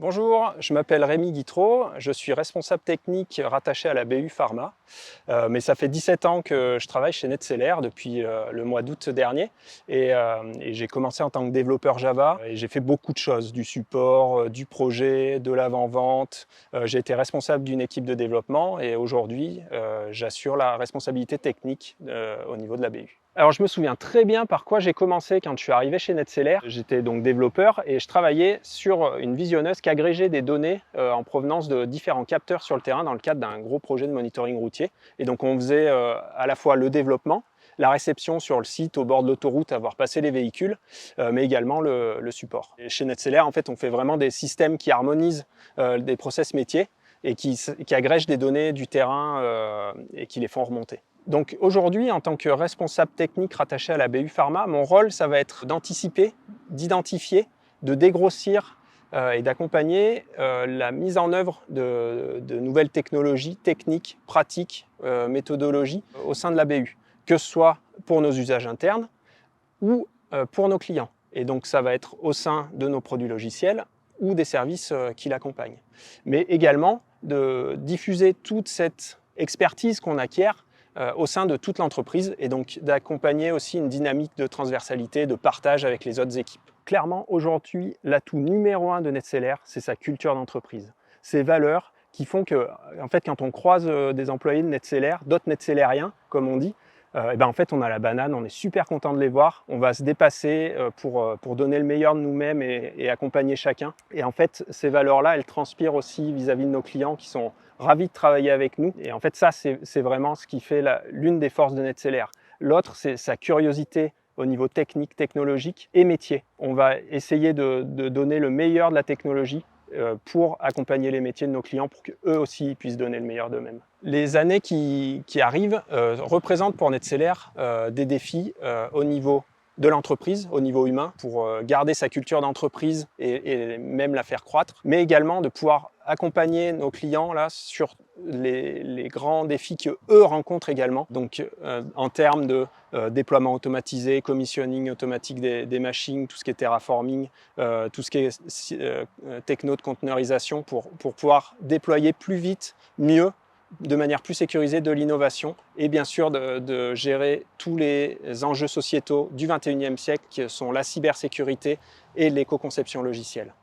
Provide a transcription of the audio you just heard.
Bonjour, je m'appelle Rémi Guitreau, je suis responsable technique rattaché à la BU Pharma, mais ça fait 17 ans que je travaille chez NetSeller depuis le mois d'août dernier et j'ai commencé en tant que développeur Java et j'ai fait beaucoup de choses, du support, du projet, de l'avant-vente, j'ai été responsable d'une équipe de développement et aujourd'hui j'assure la responsabilité technique au niveau de la BU. Alors je me souviens très bien par quoi j'ai commencé quand je suis arrivé chez NetSeller. J'étais donc développeur et je travaillais sur une visionneuse qui agrégeait des données en provenance de différents capteurs sur le terrain dans le cadre d'un gros projet de monitoring routier. Et donc on faisait à la fois le développement, la réception sur le site au bord de l'autoroute à voir passer les véhicules, mais également le support. Et chez NetSeller, en fait, on fait vraiment des systèmes qui harmonisent des process métiers et qui agrègent des données du terrain et qui les font remonter. Donc aujourd'hui, en tant que responsable technique rattaché à la BU Pharma, mon rôle, ça va être d'anticiper, d'identifier, de dégrossir et d'accompagner la mise en œuvre de nouvelles technologies, techniques, pratiques, méthodologies au sein de la BU, que ce soit pour nos usages internes ou pour nos clients. Et donc ça va être au sein de nos produits logiciels ou des services qui l'accompagnent. Mais également de diffuser toute cette expertise qu'on acquiert au sein de toute l'entreprise et donc d'accompagner aussi une dynamique de transversalité, de partage avec les autres équipes. Clairement, aujourd'hui, l'atout numéro 1 de NetSeller, c'est sa culture d'entreprise. Ces valeurs qui font que, en fait, quand on croise des employés de NetSeller, d'autres NetSelleriens, comme on dit, et ben en fait, on a la banane, on est super content de les voir, on va se dépasser pour donner le meilleur de nous-mêmes et accompagner chacun. Et en fait, ces valeurs-là, elles transpirent aussi vis-à-vis de nos clients qui sont ravis de travailler avec nous. Et en fait, ça, c'est vraiment ce qui fait l'une des forces de NetSeller. L'autre, c'est sa curiosité au niveau technique, technologique et métier. On va essayer de donner le meilleur de la technologie pour accompagner les métiers de nos clients pour qu'eux aussi puissent donner le meilleur d'eux-mêmes. Les années qui arrivent représentent pour NetSeller des défis au niveau de l'entreprise, au niveau humain, pour garder sa culture d'entreprise et même la faire croître, mais également de pouvoir accompagner nos clients là, sur les grands défis qu'eux rencontrent également. Donc en termes de déploiement automatisé, commissioning automatique des machines, tout ce qui est terraforming, tout ce qui est techno de conteneurisation pour pouvoir déployer plus vite, mieux, de manière plus sécurisée de l'innovation et bien sûr de gérer tous les enjeux sociétaux du XXIe siècle qui sont la cybersécurité et l'éco-conception logicielle.